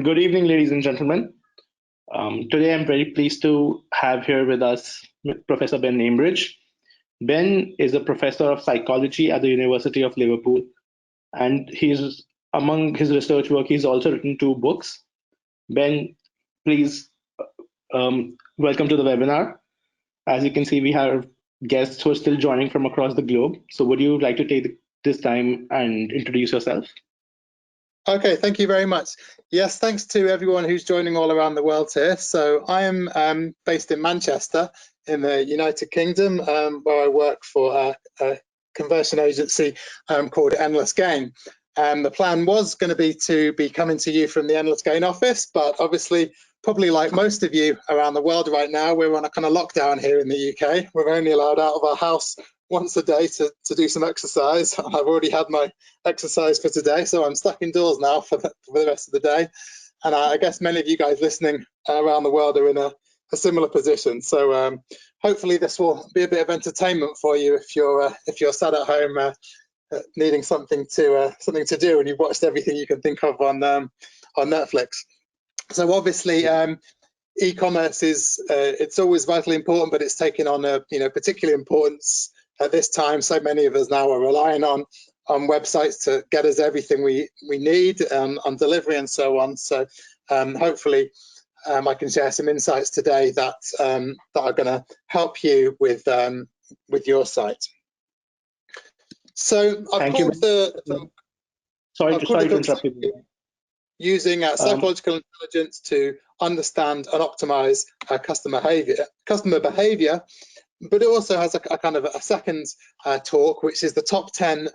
Good evening, ladies and gentlemen. Today I'm very pleased to have here with us Professor Ben Ambridge. Ben is a professor of psychology at the University of Liverpool, and among his research work, he's also written 2 books. Ben, please welcome to the webinar. As you can see, we have guests who are still joining from across the globe. So would you like to take this time and introduce yourself? Okay, thank you very much. Yes, thanks to everyone who's joining all around the world here. So I am based in Manchester in the United Kingdom, where I work for a conversion agency called Endless Gain. The plan was going to be coming to you from the Endless Gain office, but obviously, probably like most of you around the world right now, we're on a kind of lockdown here in the UK. We're only allowed out of our house once a day to do some exercise. I've already had my exercise for today, so I'm stuck indoors now for the rest of the day. And I guess many of you guys listening around the world are in a similar position. So hopefully this will be a bit of entertainment for you if you're sat at home needing something to do and you've watched everything you can think of on Netflix. So obviously e-commerce is it's always vitally important, but it's taken on a particular importance at this time. So many of us now are relying on websites to get us everything we need on delivery and so on. So hopefully I can share some insights today that are going to help you with your site. So I've called the talk, sorry to interrupt you. Using psychological intelligence to understand and optimize customer behavior, but it also has a kind of a second talk, which is the top 10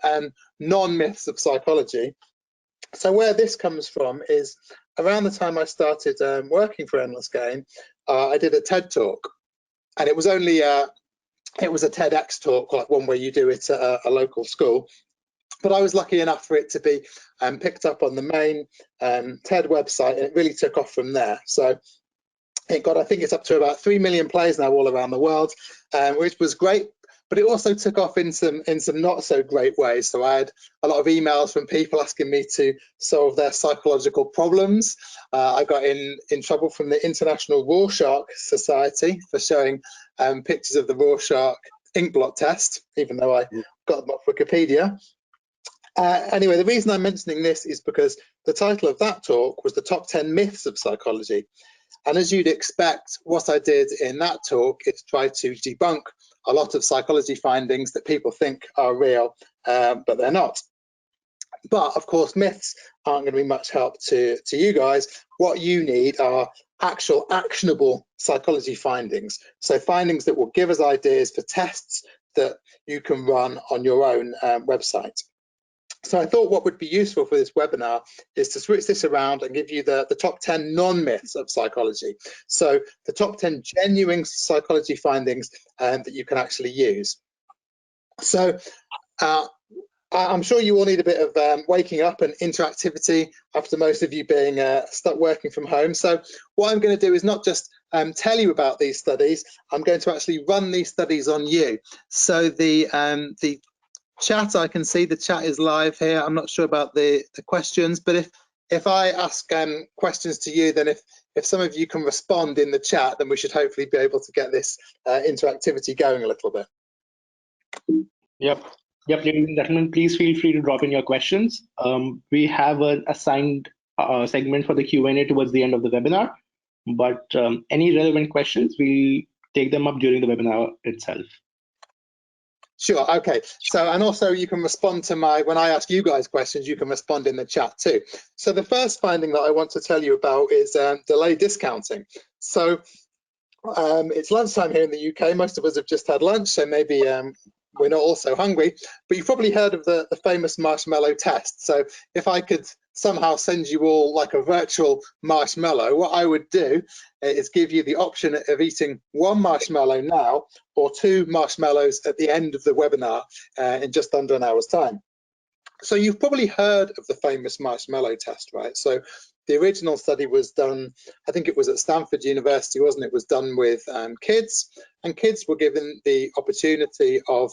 non-myths of psychology. So where this comes from is around the time I started working for Endless Gain, I did a TED talk, and it was only it was a TEDx talk, like one where you do it at a local school. But I was lucky enough for it to be picked up on the main TED website, and it really took off from there. So it got, I think it's up to about 3 million plays now all around the world, which was great. But it also took off in some not so great ways. So I had a lot of emails from people asking me to solve their psychological problems. I got in trouble from the International Rorschach Society for showing pictures of the Rorschach ink blot test, even though I got them off Wikipedia. Anyway, the reason I'm mentioning this is because the title of that talk was the top 10 myths of psychology. And as you'd expect, what I did in that talk is try to debunk a lot of psychology findings that people think are real, but they're not. But of course, myths aren't going to be much help to you guys. What you need are actual actionable psychology findings. So findings that will give us ideas for tests that you can run on your own website. So I thought what would be useful for this webinar is to switch this around and give you the top 10 non-myths of psychology. So the top 10 genuine psychology findings that you can actually use. So I'm sure you all need a bit of waking up and interactivity after most of you being stuck working from home. So what I'm going to do is not just tell you about these studies, I'm going to actually run these studies on you. So the chat, I can see the chat is live here. I'm not sure about the questions, but if I ask questions to you, then if some of you can respond in the chat, then we should hopefully be able to get this interactivity going a little bit. Yep, ladies and gentlemen, please feel free to drop in your questions. We have an assigned segment for the Q&A towards the end of the webinar, but any relevant questions, we'll take them up during the webinar itself. Sure, okay. So, and also you can respond to when I ask you guys questions, you can respond in the chat too. So the first finding that I want to tell you about is delay discounting. So it's lunchtime here in the UK. Most of us have just had lunch, so maybe we're not all so hungry, but you've probably heard of the famous marshmallow test. So if I could somehow send you all like a virtual marshmallow, what I would do is give you the option of eating 1 marshmallow now or 2 marshmallows at the end of the webinar in just under an hour's time. So you've probably heard of the famous marshmallow test, right? So the original study was done, I think it was at Stanford University, wasn't it? It was done with kids, and kids were given the opportunity of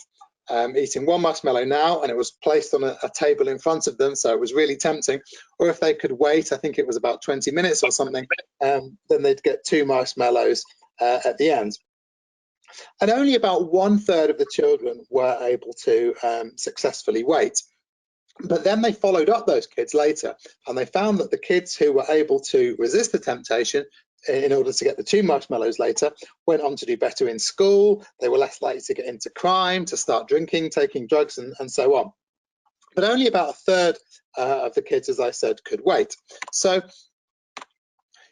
eating one marshmallow now and it was placed on a table in front of them, so it was really tempting, or if they could wait, I think it was about 20 minutes or something, then they'd get 2 marshmallows at the end. And only about 1/3 of the children were able to successfully wait. But then they followed up those kids later, and they found that the kids who were able to resist the temptation in order to get the 2 marshmallows later went on to do better in school. They were less likely to get into crime, to start drinking, taking drugs, and so on. But only about 1/3 of the kids, as I said, could wait. So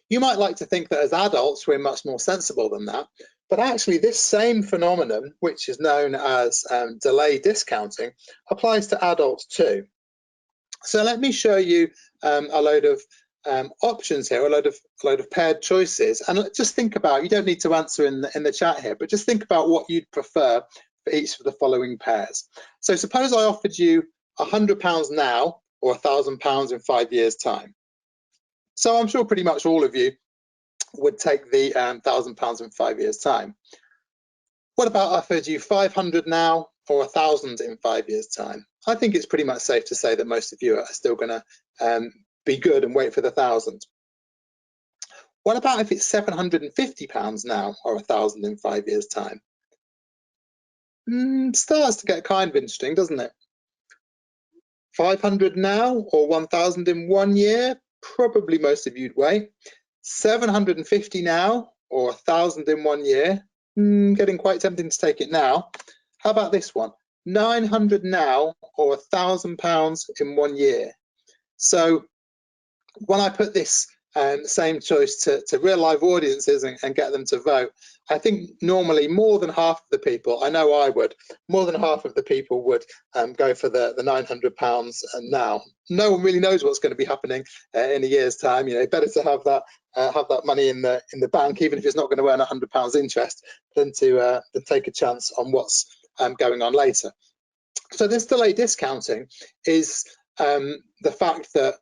you might like to think that as adults we're much more sensible than that, but actually this same phenomenon, which is known as delay discounting, applies to adults too. So let me show you a load of options here, a load of paired choices, and just think about, you don't need to answer in the chat here, but just think about what you'd prefer for each of the following pairs. So suppose I offered you £100 now or £1,000 in 5 years' time. So I'm sure pretty much all of you would take the £1,000 in 5 years' time. What about I offered you 500 now or 1,000 in 5 years' time? I think it's pretty much safe to say that most of you are still going to be good and wait for the 1,000. What about if it's £750 now or 1,000 in 5 years' time? Starts to get kind of interesting, doesn't it? 500 now or 1,000 in 1 year? Probably most of you'd wait. 750 now or 1,000 in 1 year? Getting quite tempting to take it now. How about this one? 900 now or £1,000 in 1 year? So when I put this same choice to real live audiences and get them to vote, I think normally more than half of the people, I know I would, more than half of the people would go for the £900 now. No one really knows what's going to be happening in a year's time. You know, better to have that money in the bank, even if it's not going to earn £100 interest, than to take a chance on what's going on later. So this delay discounting is the fact that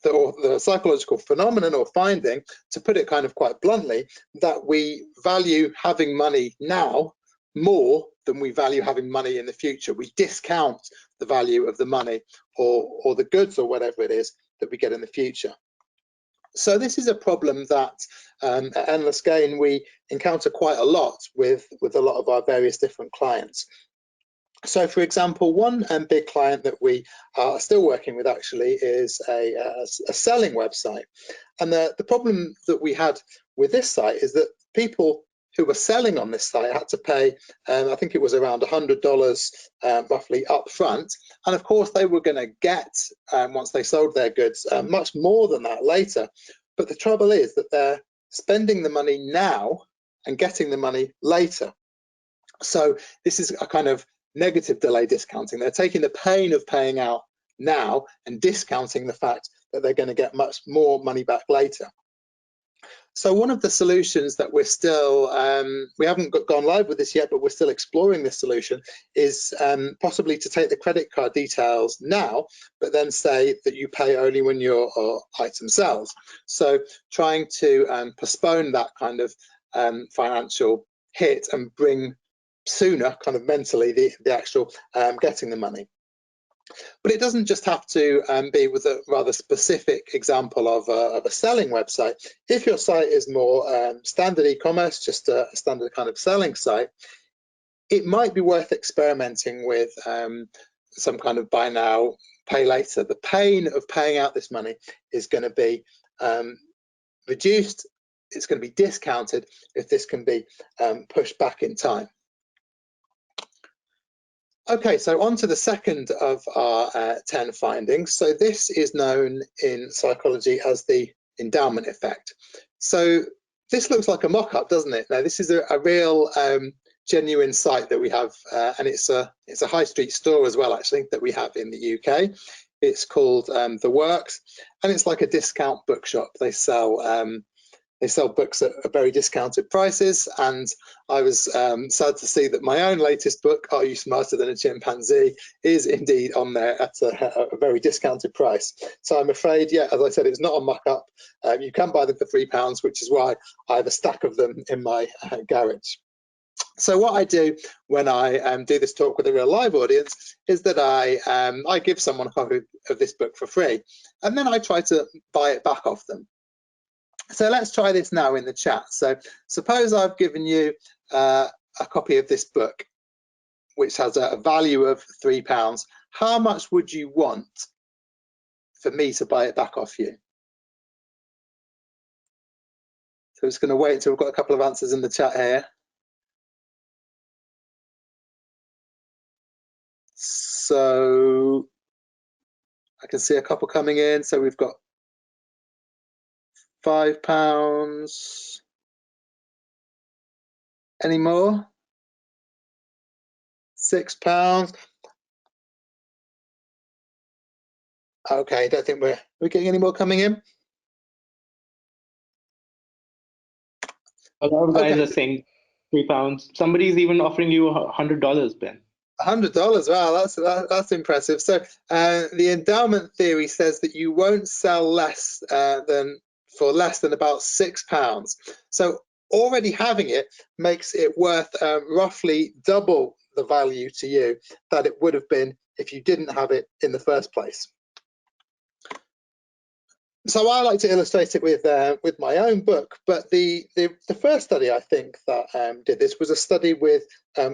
the psychological phenomenon or finding, to put it kind of quite bluntly, that we value having money now more than we value having money in the future. We discount the value of the money or the goods or whatever it is that we get in the future. So this is a problem that at Endless Gain we encounter quite a lot with a lot of our various different clients. So, for example, one big client that we are still working with actually is a selling website. And the problem that we had with this site is that people who were selling on this site had to pay, I think it was around $100 roughly up front. And of course, they were going to get, once they sold their goods, much more than that later. But the trouble is that they're spending the money now and getting the money later. So this is a kind of negative delay discounting. They're taking the pain of paying out now and discounting the fact that they're going to get much more money back later. So one of the solutions that we're still, we haven't gone live with this yet, but we're still exploring this solution, is possibly to take the credit card details now, but then say that you pay only when your item sells. So trying to postpone that kind of financial hit and bring sooner, kind of mentally, the actual getting the money. But it doesn't just have to be with a rather specific example of a selling website. If your site is more standard e-commerce, just a standard kind of selling site, it might be worth experimenting with some kind of buy now, pay later. The pain of paying out this money is going to be reduced. It's going to be discounted if this can be pushed back in time. Okay, so on to the second of our 10 findings. So this is known in psychology as the endowment effect. So this looks like a mock-up, doesn't it? Now this is a real genuine site that we have, and it's a high street store as well, actually, that we have in the UK. It's called The Works, and it's like a discount bookshop. They sell books at very discounted prices, and I was sad to see that my own latest book, Are You Smarter Than a Chimpanzee, is indeed on there at a very discounted price. So I'm afraid, yeah, as I said, it's not a mock-up. You can buy them for £3, which is why I have a stack of them in my garage. So what I do when I do this talk with a real live audience is that I give someone a copy of this book for free, and then I try to buy it back off them. So let's try this now in the chat. So suppose I've given you a copy of this book, which has a value of £3. How much would you want for me to buy it back off you? So I'm just going to wait until we've got a couple of answers in the chat here. So I can see a couple coming in. So we've got £5. Any more? £6. Okay, don't think we're getting any more coming in. A lot of guys Okay. are saying £3. Somebody's even offering you $100, Ben. $100. Wow, that's impressive. So the endowment theory says that you won't sell less for less than about £6. So already having it makes it worth roughly double the value to you that it would have been if you didn't have it in the first place. So I like to illustrate it with my own book, but the first study I think that did this was a study with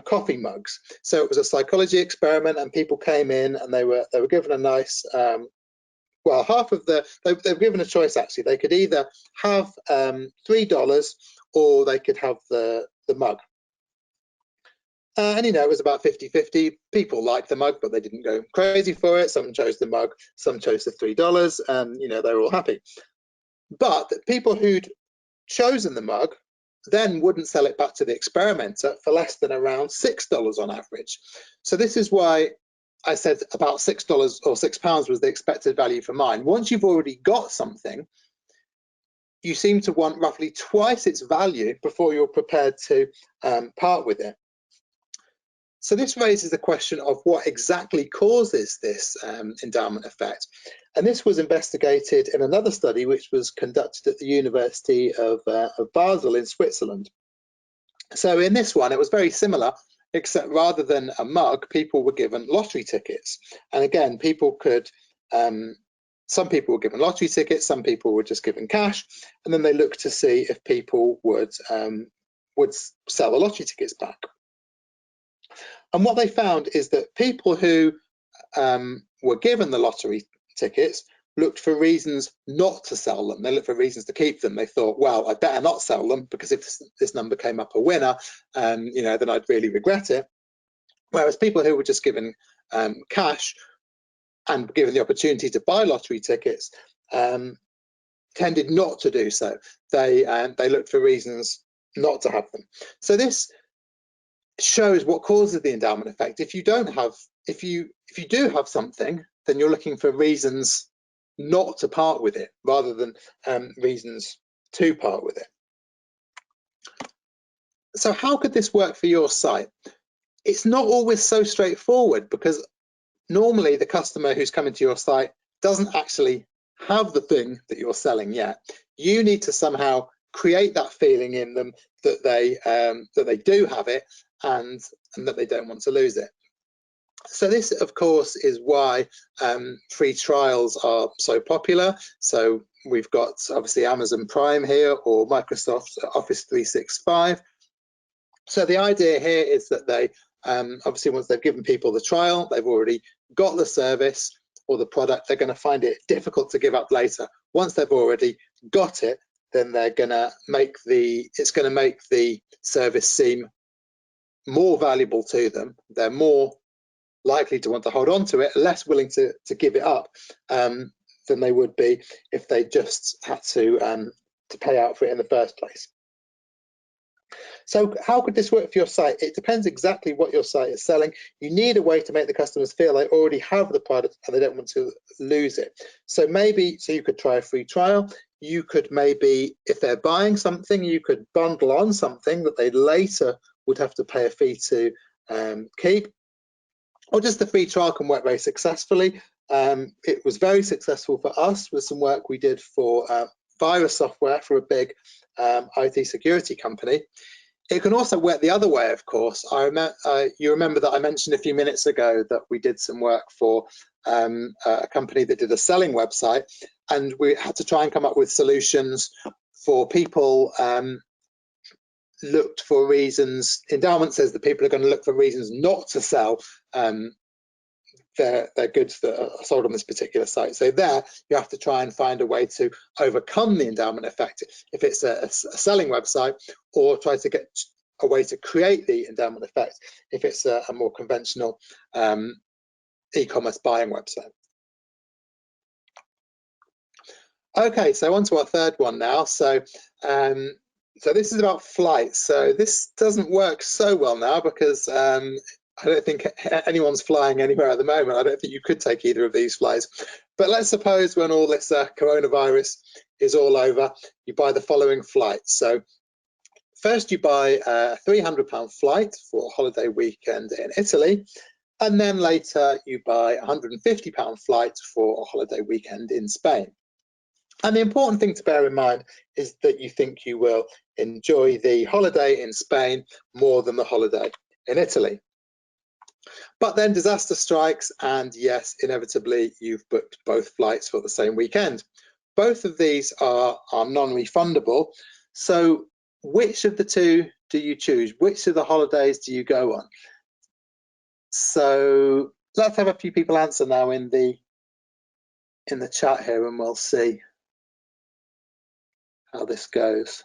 coffee mugs. So it was a psychology experiment, and people came in and they were given a nice well, half of they were given a choice actually. They could either have $3 or they could have the mug. And it was about 50-50. People liked the mug, but they didn't go crazy for it. Some chose the mug, some chose the $3, and they were all happy. But the people who'd chosen the mug then wouldn't sell it back to the experimenter for less than around $6 on average. So this is why I said about $6 or £6 was the expected value for mine. Once you've already got something, you seem to want roughly twice its value before you're prepared to part with it. So this raises the question of what exactly causes this endowment effect. And this was investigated in another study which was conducted at the University of Basel in Switzerland. So in this one, it was very similar, except rather than a mug, people were given lottery tickets. And again, people could, some people were given lottery tickets, some people were just given cash, and then they looked to see if people would sell the lottery tickets back. And what they found is that people who were given the lottery tickets looked for reasons not to sell them. They looked for reasons to keep them. They thought, well, I better not sell them, because if this number came up a winner, then I'd really regret it. Whereas people who were just given cash and given the opportunity to buy lottery tickets tended not to do so. They looked for reasons not to have them. So this shows what causes the endowment effect. If you do have something, then you're looking for reasons not to part with it rather than reasons to part with it. So how could this work for your site? It's not always so straightforward, because normally the customer who's coming to your site doesn't actually have the thing that you're selling yet. You need to somehow create that feeling in them that they do have it and that they don't want to lose it. So this, of course, is why free trials are so popular. So we've got obviously Amazon Prime here, or Microsoft Office 365. So the idea here is that they obviously, once they've given people the trial, they've already got the service or the product, they're going to find it difficult to give up later. Once they've already got it, then they're going to make it's going to make the service seem more valuable to them. They're more likely to want to hold on to it, less willing to give it up than they would be if they just had to pay out for it in the first place. So how could this work for your site? It depends exactly what your site is selling. You need a way to make the customers feel they already have the product and they don't want to lose it. So you could try a free trial. You could maybe, if they're buying something, you could bundle on something that they later would have to pay a fee to keep. Or just the free trial can work very successfully. It was very successful for us with some work we did for virus software for a big IT security company. It can also work the other way, of course. You remember that I mentioned a few minutes ago that we did some work for a company that did a selling website, and we had to try and come up with solutions for people looked for reasons. Endowment says that people are going to look for reasons not to sell their goods that are sold on this particular site. So there, you have to try and find a way to overcome the endowment effect if it's a selling website, or try to get a way to create the endowment effect if it's a more conventional e-commerce buying website. Okay, so on to our third one now. So this is about flights. So this doesn't work so well now because I don't think anyone's flying anywhere at the moment. I don't think you could take either of these flights. But let's suppose when all this coronavirus is all over, you buy the following flights. So first you buy a £300 flight for a holiday weekend in Italy, and then later you buy a £150 flight for a holiday weekend in Spain. And the important thing to bear in mind is that you think you will enjoy the holiday in Spain more than the holiday in Italy. But then disaster strikes, and yes, inevitably you've booked both flights for the same weekend. Both of these are non-refundable. So which of the two do you choose? Which of the holidays do you go on? So let's have a few people answer now in the chat here, and we'll see how this goes.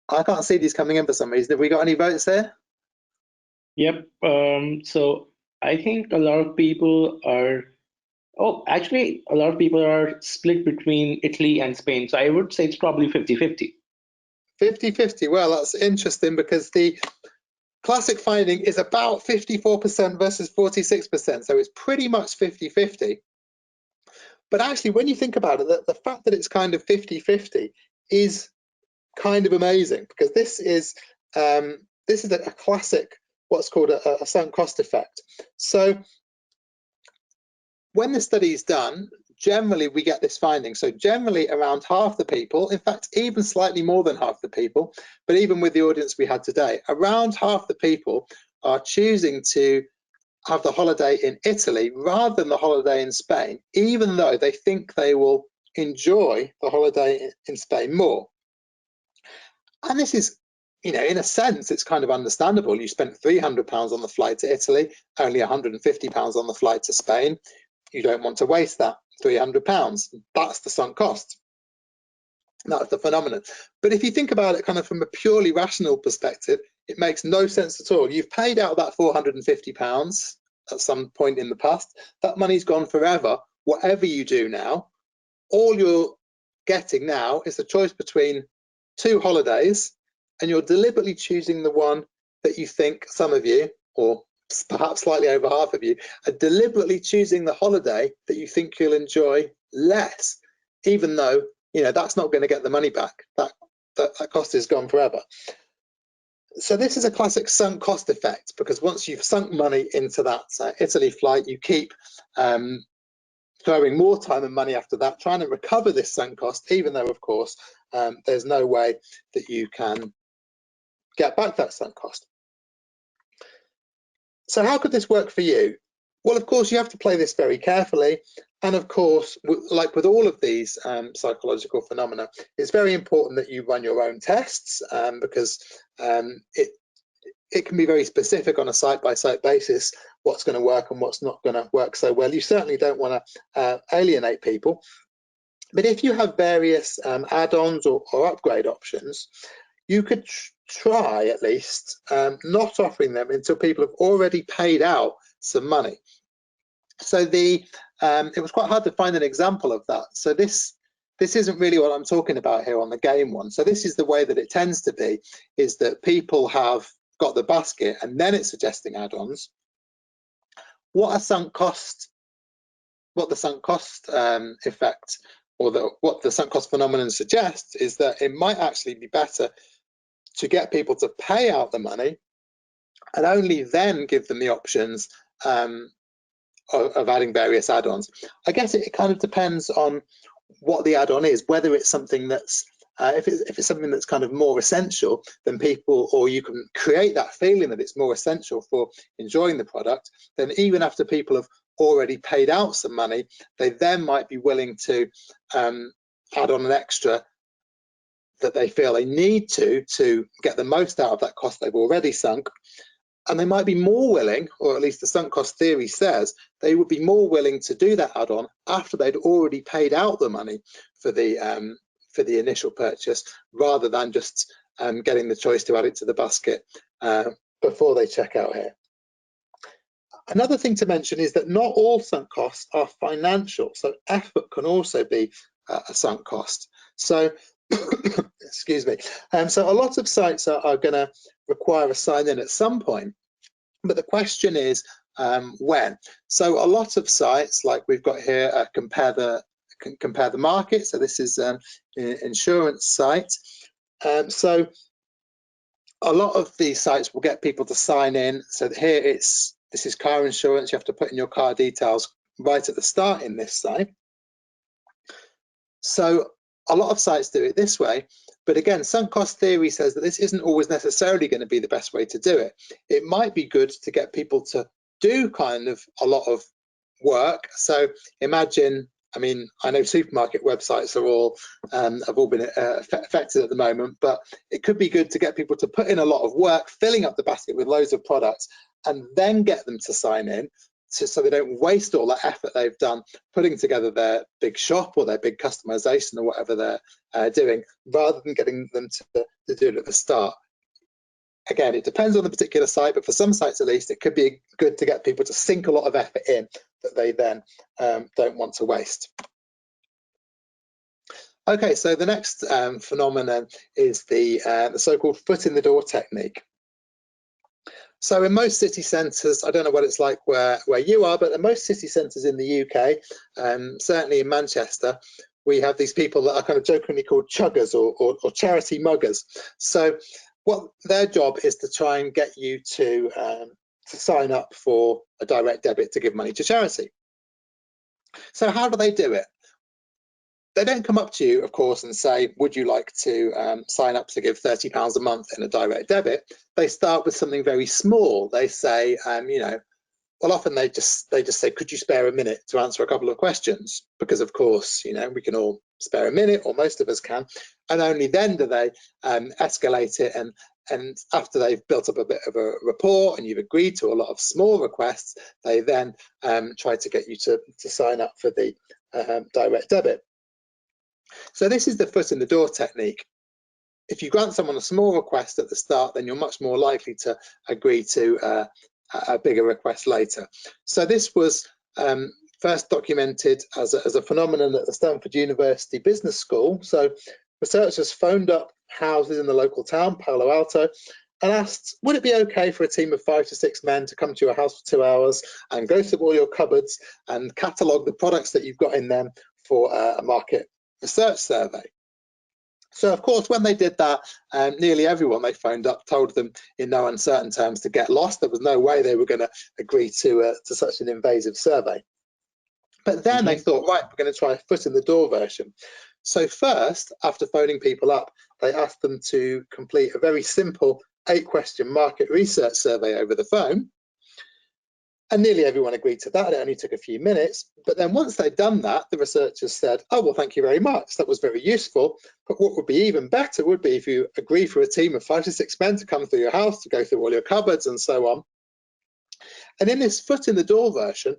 I can't see these coming in for some reason. Have we got any votes here? Yep. So I think a lot of people are, actually, a lot of people are split between Italy and Spain. So I would say it's probably 50-50. 50-50. Well, that's interesting because the classic finding is about 54% versus 46%. So it's pretty much 50-50. But actually, when you think about it, the fact that it's kind of 50-50 is kind of amazing, because this is a classic, what's called a sunk cost effect. So when the study is done, generally we get this finding. So generally around half the people, in fact, even slightly more than half the people, but even with the audience we had today, around half the people are choosing to have the holiday in Italy rather than the holiday in Spain, even though they think they will enjoy the holiday in Spain more. And this is, in a sense, it's kind of understandable. You spent £300 on the flight to Italy, only £150 on the flight to Spain. You don't want to waste that £300. That's the sunk cost. That's the phenomenon. But if you think about it kind of from a purely rational perspective, it makes no sense at all. You've paid out that £450 at some point in the past. That money's gone forever. Whatever you do now, all you're getting now is the choice between two holidays, and you're deliberately choosing the one that you think, some of you, or perhaps slightly over half of you, are deliberately choosing the holiday that you think you'll enjoy less, even though that's not going to get the money back. That cost is gone forever. So this is a classic sunk cost effect, because once you've sunk money into that Italy flight, you keep throwing more time and money after that, trying to recover this sunk cost, even though, of course, there's no way that you can get back that sunk cost. So how could this work for you? Well, of course, you have to play this very carefully. And of course, like with all of these psychological phenomena, it's very important that you run your own tests, because it can be very specific on a site-by-site basis what's going to work and what's not going to work so well. You certainly don't want to alienate people. But if you have various add-ons or upgrade options, you could try at least not offering them until people have already paid out some money. So it was quite hard to find an example of that. So this isn't really what I'm talking about here on the game one. So this is the way that it tends to be, is that people have got the basket and then it's suggesting add-ons. What the sunk cost effect, or what the sunk cost phenomenon suggests, is that it might actually be better to get people to pay out the money and only then give them the options of adding various add-ons. I guess it kind of depends on what the add-on is, whether it's something that's if it's something that's kind of more essential, then people, or you can create that feeling that it's more essential for enjoying the product, then even after people have already paid out some money, they then might be willing to add on an extra that they feel they need to get the most out of that cost they've already sunk. And they might be more willing, or at least the sunk cost theory says, they would be more willing to do that add-on after they'd already paid out the money for the initial purchase, rather than just getting the choice to add it to the basket before they check out here. Another thing to mention is that not all sunk costs are financial, so effort can also be a sunk cost. So, excuse me. So a lot of sites are going to require a sign-in at some point, but the question is when. So a lot of sites, like we've got here, compare the market. So this is an insurance site. So a lot of these sites will get people to sign in. So here this is car insurance. You have to put in your car details right at the start in this site. So a lot of sites do it this way, but again, sunk cost theory says that this isn't always necessarily going to be the best way to do it. It might be good to get people to do kind of a lot of work. So imagine, I mean, I know supermarket websites are all have all been affected at the moment, but it could be good to get people to put in a lot of work, filling up the basket with loads of products, and then get them to sign in, so they don't waste all that effort they've done putting together their big shop or their big customization or whatever they're doing, rather than getting them to do it at the start. Again, it depends on the particular site, but for some sites at least, it could be good to get people to sink a lot of effort in that they then don't want to waste. Okay, so the next phenomenon is the so-called foot in the door technique. So in most city centres, I don't know what it's like where you are, but in most city centres in the UK, certainly in Manchester, we have these people that are kind of jokingly called chuggers or charity muggers. So what their job is to try and get you to sign up for a direct debit to give money to charity. So how do they do it? They don't come up to you, of course, and say, would you like to sign up to give £30 a month in a direct debit? They start with something very small. They say, you know, well, often they just say, could you spare a minute to answer a couple of questions? Because, of course, you know, we can all spare a minute, or most of us can. And only then do they escalate it. And after they've built up a bit of a rapport and you've agreed to a lot of small requests, they then try to get you to sign up for the direct debit. So this is the foot in the door technique. If you grant someone a small request at the start, then you're much more likely to agree to a bigger request later. So this was first documented as a phenomenon at the Stanford University Business School. So researchers phoned up houses in the local town, Palo Alto, and asked, would it be okay for a team of 5 to 6 men to come to your house for 2 hours and go through all your cupboards and catalogue the products that you've got in them for a market research survey? So of course, when they did that, nearly everyone they phoned up told them in no uncertain terms to get lost. There was no way they were going to agree to such an invasive survey. But then they thought, right, we're going to try a foot in the door version. So first, after phoning people up, they asked them to complete a very simple 8-question market research survey over the phone. And nearly everyone agreed to that. It only took a few minutes. But then once they'd done that, the researchers said, oh, well, thank you very much. That was very useful. But what would be even better would be if you agree for a team of 5 to 6 men to come through your house, to go through all your cupboards and so on. And in this foot in the door version,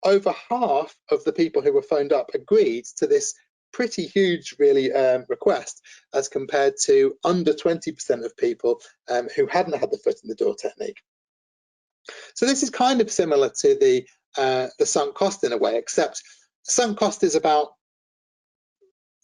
over half of the people who were phoned up agreed to this pretty huge, really, request, as compared to under 20% of people who hadn't had the foot in the door technique. So this is kind of similar to the sunk cost in a way, except sunk cost is about,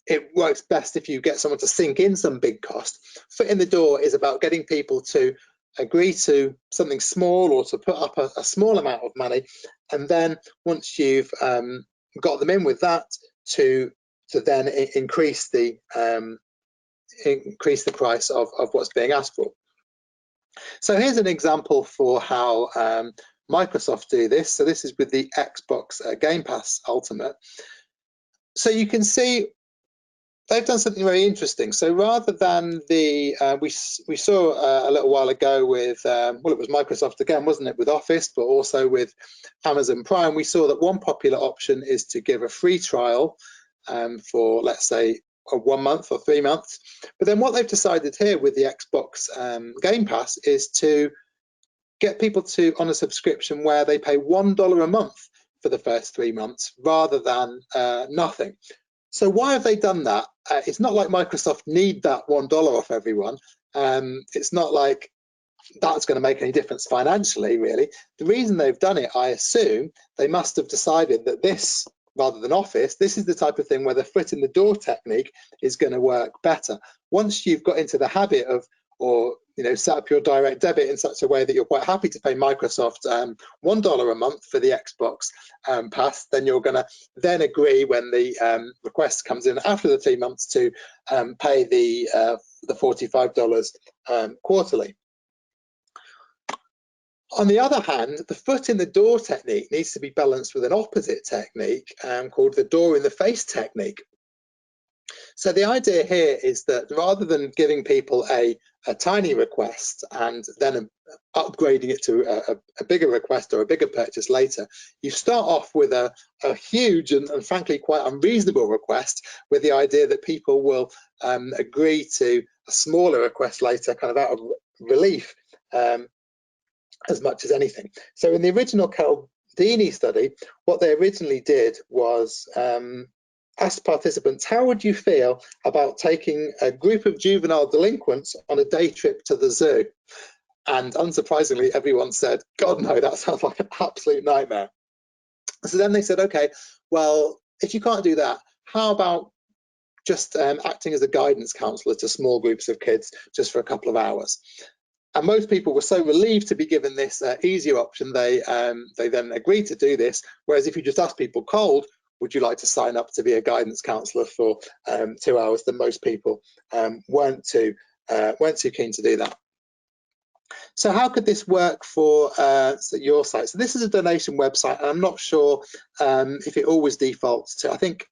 it works best if you get someone to sink in some big cost. Foot in the door is about getting people to agree to something small or to put up a small amount of money, and then once you've got them in with that, to then increase the price of what's being asked for. So here's an example for how Microsoft do this. So this is with the Xbox Game Pass Ultimate. So you can see they've done something very interesting. So rather than the, we saw a little while ago with, well, it was Microsoft again, wasn't it, with Office, but also with Amazon Prime, we saw that one popular option is to give a free trial for, let's say, 1 month or 3 months. But then what they've decided here with the Xbox Game Pass is to get people to on a subscription where they pay $1 a month for the first 3 months rather than nothing. So why have they done that? It's not like Microsoft need that $1 off everyone. It's not like that's going to make any difference financially, really. The reason they've done it, I assume, they must have decided that this, rather than Office, this is the type of thing where the foot in the door technique is going to work better. Once you've got into the habit of, or set up your direct debit in such a way that you're quite happy to pay Microsoft $1 a month for the Xbox Pass, then you're going to then agree when the request comes in after the 3 months to pay the $45 quarterly. On the other hand, the foot in the door technique needs to be balanced with an opposite technique called the door in the face technique. So the idea here is that rather than giving people a tiny request and then upgrading it to a bigger request or a bigger purchase later, you start off with a huge and frankly quite unreasonable request, with the idea that people will agree to a smaller request later, kind of out of relief as much as anything. So in the original Caldini study, what they originally did was asked participants, how would you feel about taking a group of juvenile delinquents on a day trip to the zoo? And unsurprisingly, everyone said, God, no, that sounds like an absolute nightmare. So then they said, okay, well, if you can't do that, how about just acting as a guidance counselor to small groups of kids just for a couple of hours? And most people were so relieved to be given this easier option, they then agreed to do this. Whereas if you just ask people cold, would you like to sign up to be a guidance counsellor for 2 hours, then most people weren't too keen to do that. So how could this work for your site? So this is a donation website, and I'm not sure if it always defaults to. I think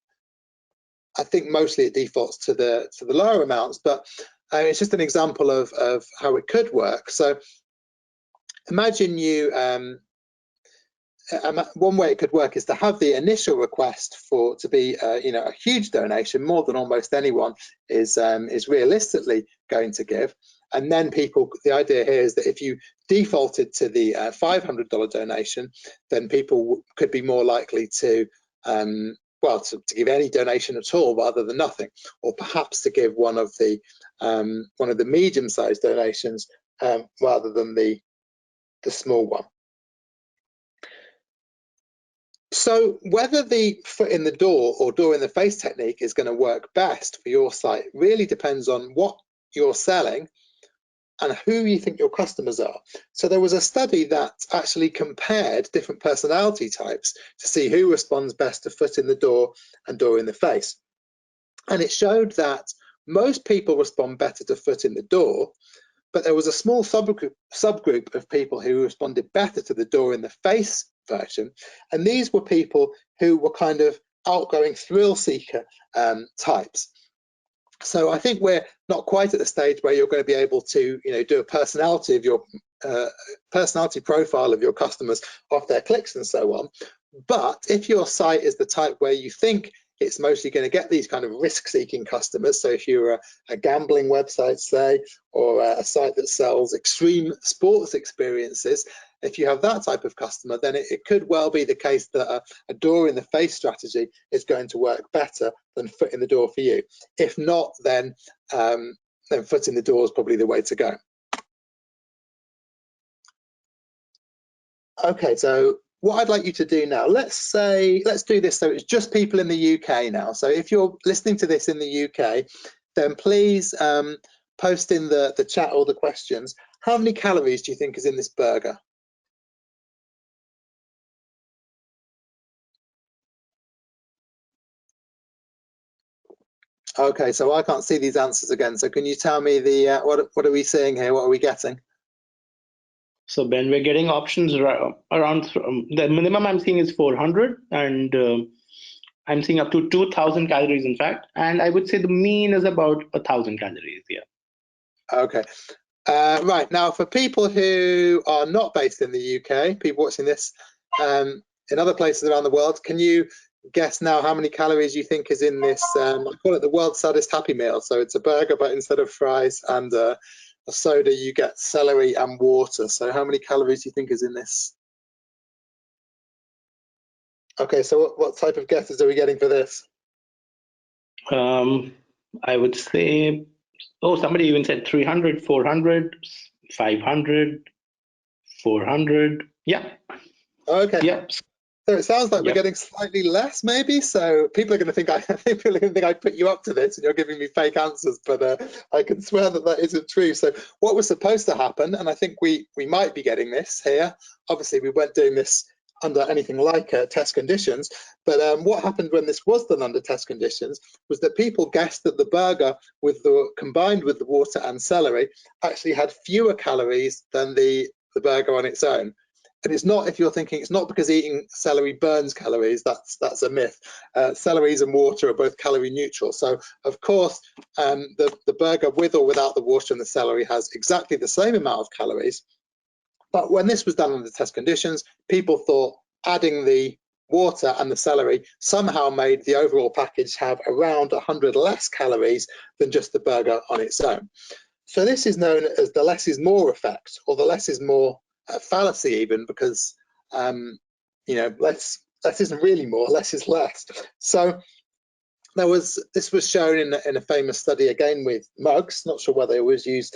mostly it defaults to the lower amounts, but it's just an example of how it could work. So imagine you. One way it could work is to have the initial request to be a huge donation, more than almost anyone is realistically going to give, and then the idea here is that if you defaulted to the $500 donation, then people could be more likely to to give any donation at all rather than nothing, or perhaps to give one of the medium-sized donations rather than the small one. So whether the foot in the door or door in the face technique is going to work best for your site really depends on what you're selling and who you think your customers are. So there was a study that actually compared different personality types to see who responds best to foot in the door and door in the face. And it showed that most people respond better to foot in the door, but there was a small subgroup of people who responded better to the door in the face version, and these were people who were kind of outgoing thrill seeker types. So I think we're not quite at the stage where you're going to be able to do a personality of your personality profile of your customers off their clicks and so on. But if your site is the type where you think it's mostly going to get these kind of risk-seeking customers, so if you're a gambling website, say, or a site that sells extreme sports experiences, if you have that type of customer, then it could well be the case that a door in the face strategy is going to work better than foot in the door for you. If not, then foot in the door is probably the way to go. Okay, so what I'd like you to do now, let's do this so it's just people in the UK now. So if you're listening to this in the UK, then please post in the chat all the questions. How many calories do you think is in this burger? Okay, so I can't see these answers again. So can you tell me what are we seeing here? What are we getting? So Ben, we're getting options around, the minimum I'm seeing is 400, and I'm seeing up to 2,000 calories, in fact. And I would say the mean is about 1,000 calories, yeah. Okay. Right, now for people who are not based in the UK, people watching this in other places around the world, can you guess now how many calories you think is in this? I call it the world's saddest Happy Meal. So it's a burger, but instead of fries and a soda, you get celery and water. So how many calories do you think is in this? Okay, so what type of guesses are we getting for this? I would say, somebody even said 300, 400, 500, 400. Yeah. Okay. Yeah. So it sounds like we're Yep. getting slightly less, maybe. So people are going to think I put you up to this, and you're giving me fake answers. But I can swear that isn't true. So what was supposed to happen, and I think we might be getting this here. Obviously, we weren't doing this under anything like test conditions. But what happened when this was done under test conditions was that people guessed that the burger, combined with the water and celery, actually had fewer calories than the burger on its own. And it's not, if you're thinking, it's not because eating celery burns calories. That's a myth. Celeries and water are both calorie neutral. So of course, the burger with or without the water and the celery has exactly the same amount of calories. But when this was done under test conditions, people thought adding the water and the celery somehow made the overall package have around 100 less calories than just the burger on its own. So this is known as the less is more effect, or the less is more fallacy, even, because less isn't really more, less is less. So this was shown in a famous study, again with mugs. Not sure whether it was used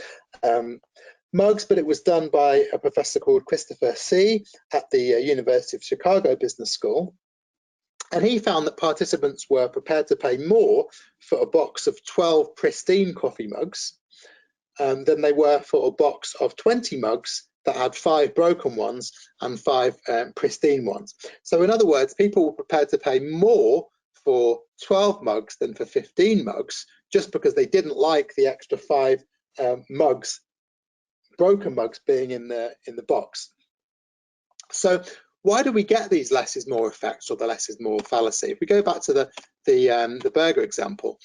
mugs, but it was done by a professor called Christopher C. at the University of Chicago Business School. And he found that participants were prepared to pay more for a box of 12 pristine coffee mugs than they were for a box of 20 mugs that had 5 broken ones and 5 pristine ones. So in other words, people were prepared to pay more for 12 mugs than for 15 mugs, just because they didn't like the extra 5 mugs, broken mugs, being in the box. So why do we get these less is more effects, or the less is more fallacy? If we go back to the burger example,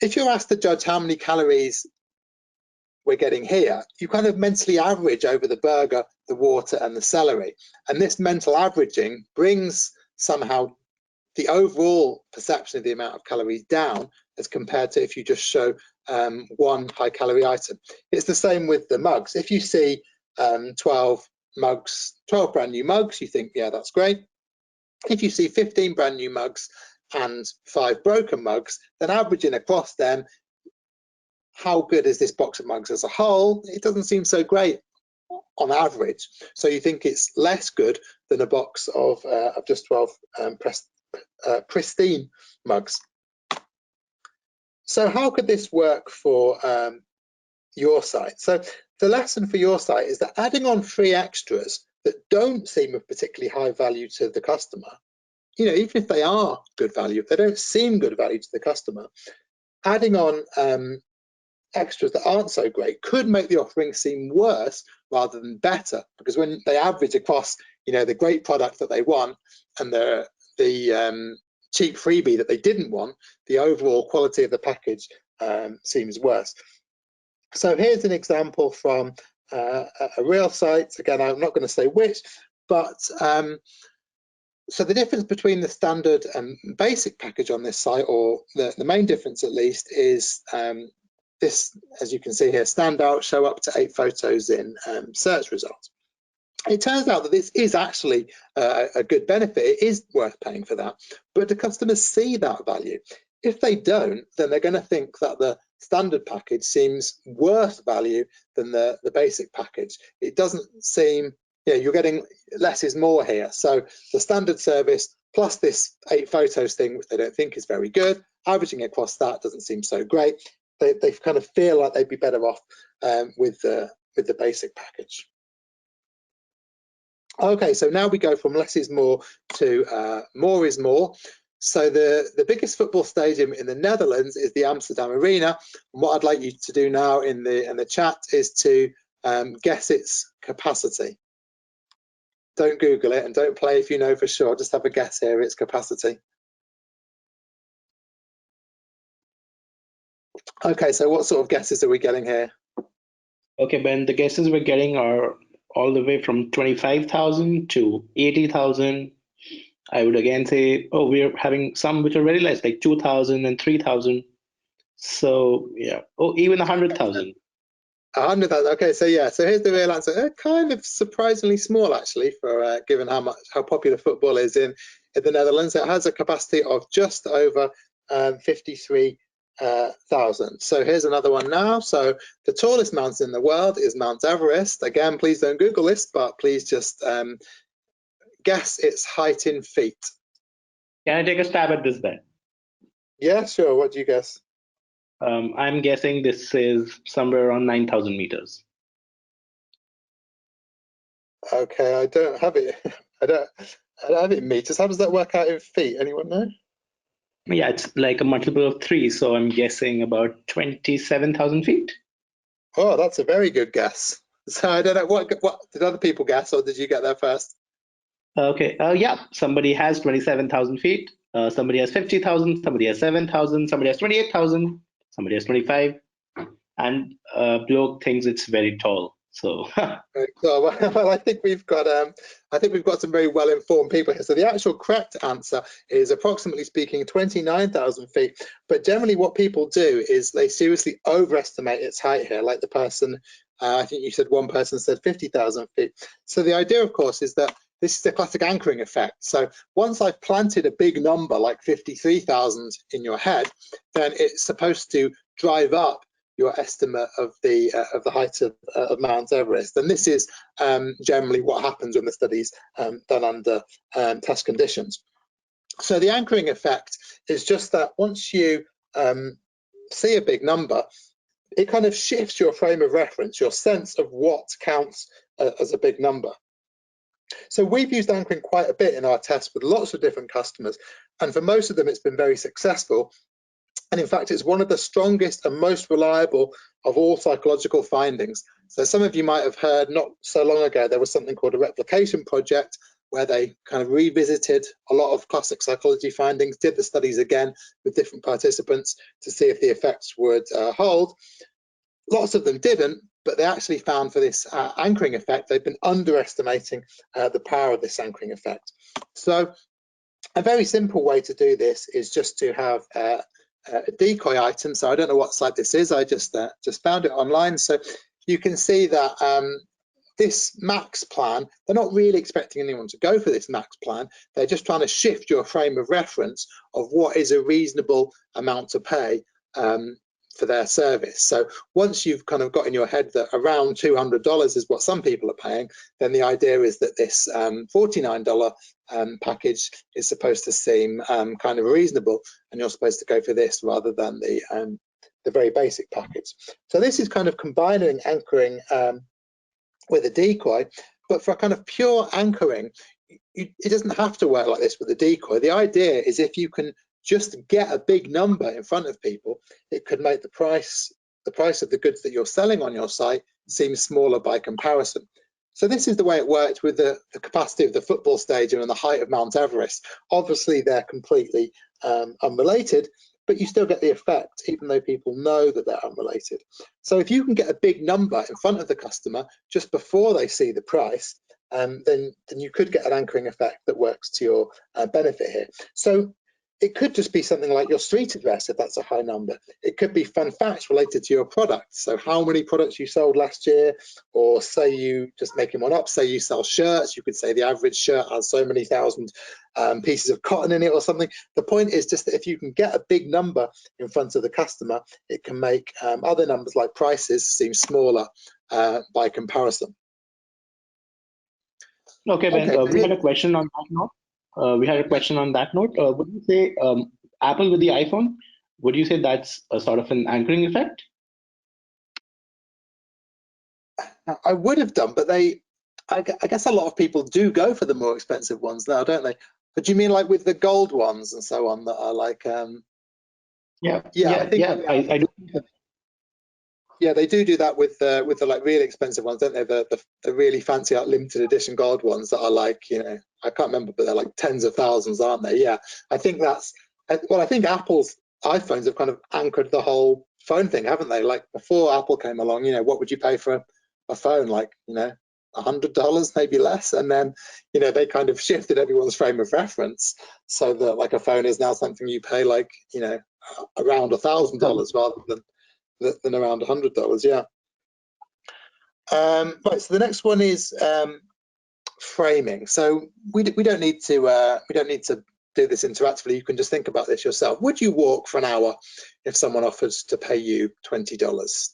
if you're asked to judge how many calories we're getting here, you kind of mentally average over the burger, the water, and the celery. And this mental averaging brings somehow the overall perception of the amount of calories down as compared to if you just show one high calorie item. It's the same with the mugs. If you see 12 brand new mugs, you think, yeah, that's great. If you see 15 brand new mugs and 5 broken mugs, then averaging across them, how good is this box of mugs as a whole? It doesn't seem so great on average. So you think it's less good than a box of just 12 pristine mugs. So how could this work for your site? So the lesson for your site is that adding on free extras that don't seem of particularly high value to the customer, even if they are good value, if they don't seem good value to the customer, adding on extras that aren't so great could make the offering seem worse rather than better, because when they average across the great product that they want and the cheap freebie that they didn't want, the overall quality of the package seems worse. So here's an example from a real site. Again, I'm not going to say which, but so the difference between the standard and basic package on this site, or the main difference at least, is this, as you can see here, stand out, show up to 8 photos in search results. It turns out that this is actually a good benefit. It is worth paying for that, but do customers see that value? If they don't, then they're going to think that the standard package seems worse value than the basic package. It doesn't seem, you're getting less is more here. So the standard service plus this 8 photos thing, which they don't think is very good, averaging across that doesn't seem so great. They kind of feel like they'd be better off with the basic package. Okay, so now we go from less is more to more is more. So the biggest football stadium in the Netherlands is the Amsterdam Arena. And what I'd like you to do now in the chat is to guess its capacity. Don't Google it and don't play if you know for sure. Just have a guess here, its capacity. Okay, so what sort of guesses are we getting here? Okay, Ben, the guesses we're getting are all the way from 25,000 to 80,000. I would again say, oh, we're having some which are very less, like 2,000 and 3,000. So yeah, oh, even 100,000. 100,000. Okay, so yeah, so here's the real answer. Kind of surprisingly small, actually, for given how popular football is in the Netherlands. It has a capacity of just over 53,000. So here's another one now. So the tallest mountain in the world is Mount Everest. Again, please don't Google this, but please just guess its height in feet. Can I take a stab at this, Ben? Yeah, sure. What do you guess? I'm guessing this is somewhere around 9,000 meters. Okay, I don't have it. I don't have it in meters. How does that work out in feet? Anyone know? Yeah, it's like a multiple of 3, so I'm guessing about 27,000 feet. Oh, that's a very good guess. So I don't know, what did other people guess, or did you get there first? Okay, yeah, somebody has 27,000 feet, somebody has 50,000, somebody has 7,000, somebody has 28,000, somebody has 25, and bloke thinks it's very tall. So Well, I think we've got some very well-informed people here. So the actual correct answer is, approximately speaking, 29,000 feet. But generally, what people do is they seriously overestimate its height here. Like the person, I think you said one person said 50,000 feet. So the idea, of course, is that this is the classic anchoring effect. So once I've planted a big number like 53,000 in your head, then it's supposed to drive up your estimate of the height of Mount Everest. And this is generally what happens when the study's done under test conditions. So the anchoring effect is just that once you see a big number, it kind of shifts your frame of reference, your sense of what counts as a big number. So we've used anchoring quite a bit in our tests with lots of different customers, and for most of them it's been very successful. And in fact, it's one of the strongest and most reliable of all psychological findings. So some of you might have heard, not so long ago, there was something called a replication project, where they kind of revisited a lot of classic psychology findings, did the studies again with different participants to see if the effects would hold. Lots of them didn't, but they actually found for this anchoring effect, they've been underestimating the power of this anchoring effect. So a very simple way to do this is just to have a decoy item. So I don't know what site this is. I just found it online. So you can see that this max plan, they're not really expecting anyone to go for this max plan. They're just trying to shift your frame of reference of what is a reasonable amount to pay for their service. So once you've kind of got in your head that around $200 is what some people are paying, then the idea is that this $49 package is supposed to seem kind of reasonable, and you're supposed to go for this rather than the very basic package. So this is kind of combining anchoring with a decoy, but for kind of pure anchoring, it doesn't have to work like this with a decoy. The idea is if you can just get a big number in front of people, it could make the price of the goods that you're selling on your site seem smaller by comparison. So this is the way it worked with the capacity of the football stadium and the height of Mount Everest. Obviously, they're completely unrelated, but you still get the effect, even though people know that they're unrelated. So if you can get a big number in front of the customer just before they see the price, then you could get an anchoring effect that works to your benefit here. So it could just be something like your street address, if that's a high number. It could be fun facts related to your product. So how many products you sold last year, or say you, just making one up, say you sell shirts, you could say the average shirt has so many thousand pieces of cotton in it or something. The point is just that if you can get a big number in front of the customer, it can make other numbers like prices seem smaller by comparison. Okay, Ben, we had a question on that note. Would you say Apple with the iPhone, would you say that's a sort of an anchoring effect? I would have done, but I guess a lot of people do go for the more expensive ones now, don't they? But do you mean like with the gold ones and so on that are like? I do. Yeah, they do that with the like really expensive ones, don't they? The really fancy like limited edition gold ones that are like, you know, I can't remember, but they're like tens of thousands, aren't they? Yeah, I think that's, well, I think Apple's iPhones have kind of anchored the whole phone thing, haven't they? Like before Apple came along, you know, what would you pay for a phone? Like, you know, $100, maybe less. And then, you know, they kind of shifted everyone's frame of reference so that like a phone is now something you pay like, you know, around $1,000 rather than around $100. Yeah. Right. So the next one is framing. So we don't need to do this interactively. You can just think about this yourself. Would you walk for an hour if someone offers to pay you $20?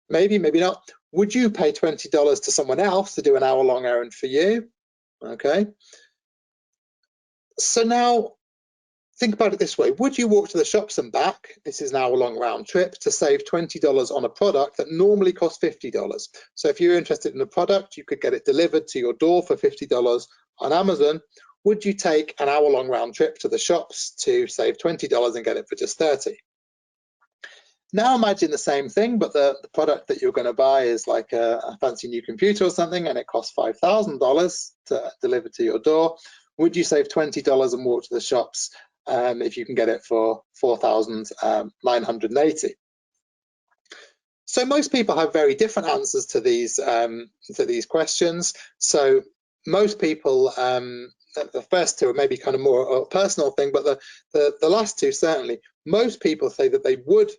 Maybe, maybe not. Would you pay $20 to someone else to do an hour-long errand for you? Okay. So now think about it this way. Would you walk to the shops and back, this is an hour-long round trip, to save $20 on a product that normally costs $50? So if you're interested in a product, you could get it delivered to your door for $50 on Amazon. Would you take an hour-long round trip to the shops to save $20 and get it for just $30? Now imagine the same thing, but the product that you're going to buy is like a fancy new computer or something, and it costs $5,000 to deliver to your door. Would you save $20 and walk to the shops if you can get it for $4,980? So most people have very different answers to these questions. So most people, the first two are maybe kind of more a personal thing, but the last two certainly. Most people say that they would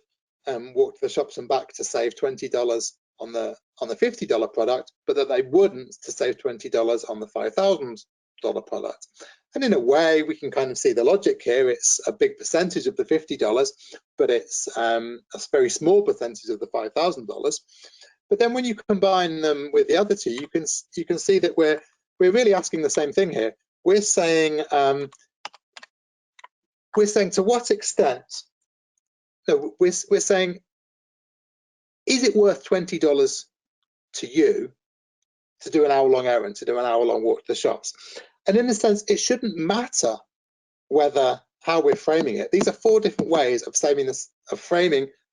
walk to the shops and back to save $20 on the $50 product, but that they wouldn't to save $20 on the $5,000 product. And in a way, we can kind of see the logic here. It's a big percentage of the $50, but it's a very small percentage of the $5,000. But then when you combine them with the other two, you can see that we're really asking the same thing here. We're saying to what extent? No, we're saying, is it worth $20 to you to do an hour-long errand, to do an hour-long walk to the shops? And in a sense, it shouldn't matter how we're framing it. These are four different ways of framing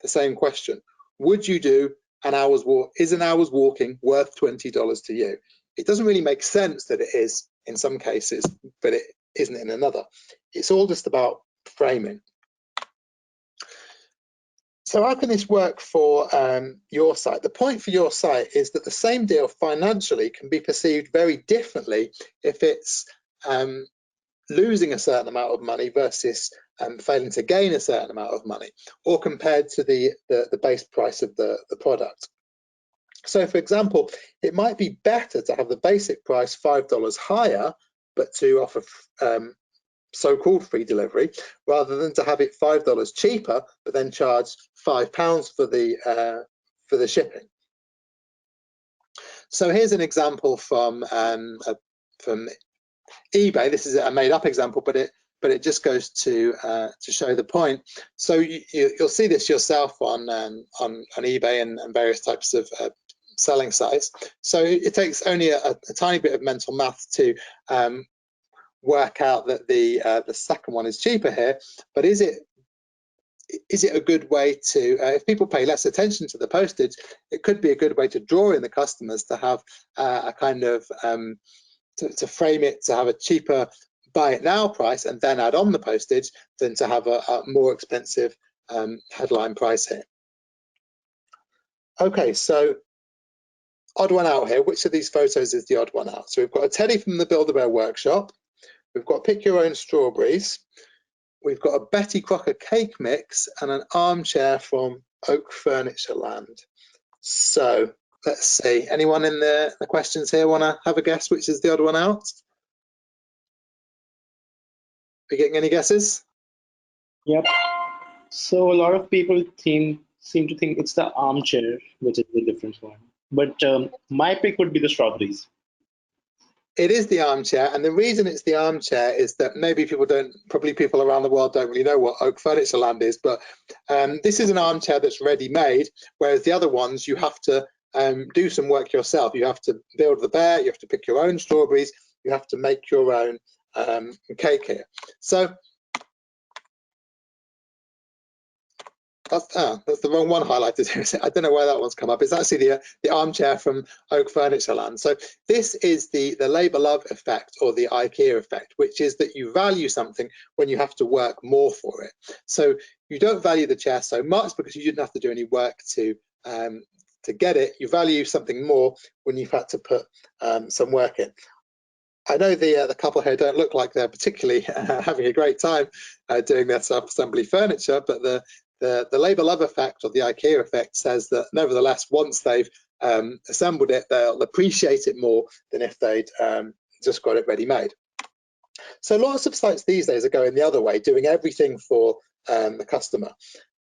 the same question. Would you do an hour's walk? Is an hour's walking worth $20 to you? It doesn't really make sense that it is in some cases, but it isn't in another. It's all just about framing. So how can this work for your site? The point for your site is that the same deal financially can be perceived very differently if it's losing a certain amount of money versus failing to gain a certain amount of money, or compared to the base price of the product. So for example, it might be better to have the basic price $5 higher, but to offer so-called free delivery, rather than to have it $5 cheaper, but then charge £5 for the shipping. So here's an example from eBay. This is a made-up example, but it just goes to show the point. So you'll see this yourself on eBay and various types of selling sites. So it takes only a tiny bit of mental math to work out that the second one is cheaper here, but is it a good way to, if people pay less attention to the postage, it could be a good way to draw in the customers to have a kind of to frame it to have a cheaper buy it now price and then add on the postage than to have a more expensive headline price here. Okay, so odd one out here. Which of these photos is the odd one out? So we've got a teddy from the Build-A-Bear workshop. We've got pick your own strawberries. We've got a Betty Crocker cake mix and an armchair from Oak Furniture Land. So let's see. Anyone in the questions here want to have a guess which is the odd one out? Are you getting any guesses? Yep. So a lot of people seem to think it's the armchair, which is the different one. But my pick would be the strawberries. It is the armchair, and the reason it's the armchair is that maybe probably people around the world don't really know what Oak Furniture Land is, but this is an armchair that's ready-made, whereas the other ones you have to do some work yourself. You have to build the bear, you have to pick your own strawberries, you have to make your own cake here. So that's the wrong one highlighted here. I don't know why that one's come up. It's actually the armchair from Oak Furniture Land. So this is the labour love effect, or the IKEA effect, which is that you value something when you have to work more for it. So you don't value the chair so much because you didn't have to do any work to get it. You value something more when you've had to put some work in. I know the couple here don't look like they're particularly having a great time doing their self-assembly furniture, but the labour love effect, or the IKEA effect, says that nevertheless, once they've assembled it, they'll appreciate it more than if they'd just got it ready-made. So lots of sites these days are going the other way, doing everything for the customer.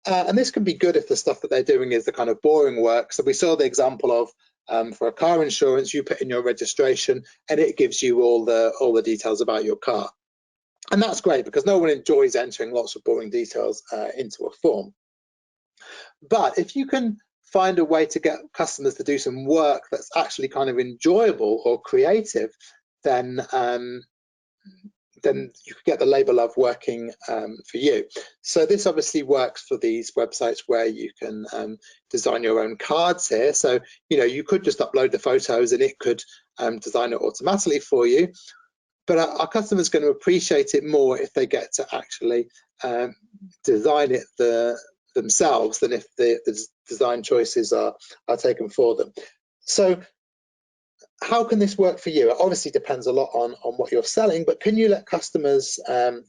And this can be good if the stuff that they're doing is the kind of boring work. So we saw the example of for a car insurance, you put in your registration and it gives you all the details about your car. And that's great because no one enjoys entering lots of boring details into a form. But if you can find a way to get customers to do some work that's actually kind of enjoyable or creative, then you could get the labour love working for you. So this obviously works for these websites where you can design your own cards here. So, you know, you could just upload the photos and it could design it automatically for you. But our customers are going to appreciate it more if they get to actually design it themselves than if the design choices are taken for them. So how can this work for you? It obviously depends a lot on what you're selling, but can you let customers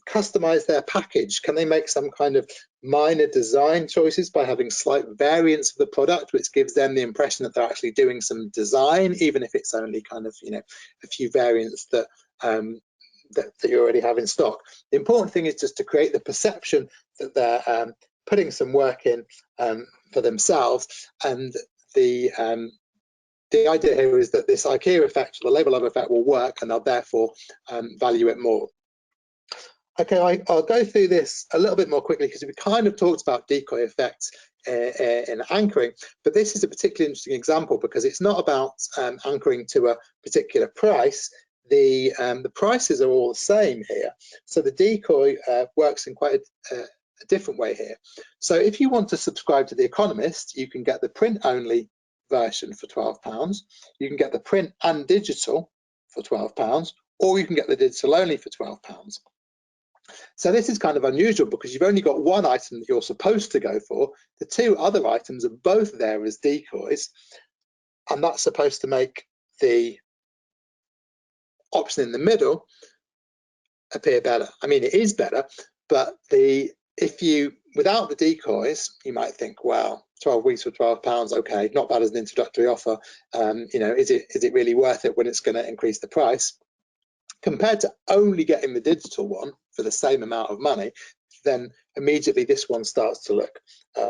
customize their package? Can they make some kind of minor design choices by having slight variants of the product, which gives them the impression that they're actually doing some design, even if it's only kind of, you know, a few variants that that you already have in stock? The important thing is just to create the perception that they're putting some work in for themselves, and the idea here is that this IKEA effect, or the labour love effect, will work, and they'll therefore value it more. Okay, I'll go through this a little bit more quickly because we kind of talked about decoy effects in anchoring, but this is a particularly interesting example because it's not about anchoring to a particular price. The prices are all the same here. So the decoy works in quite a different way here. So if you want to subscribe to The Economist, you can get the print-only version for £12. You can get the print and digital for £12, or you can get the digital only for £12. So this is kind of unusual because you've only got one item that you're supposed to go for. The two other items are both there as decoys, and that's supposed to make the option in the middle appear better. I mean, it is better, but without the decoys, you might think, well, 12 weeks for £12, okay, not bad as an introductory offer. You know, is it really worth it when it's going to increase the price? Compared to only getting the digital one for the same amount of money, then immediately this one starts to look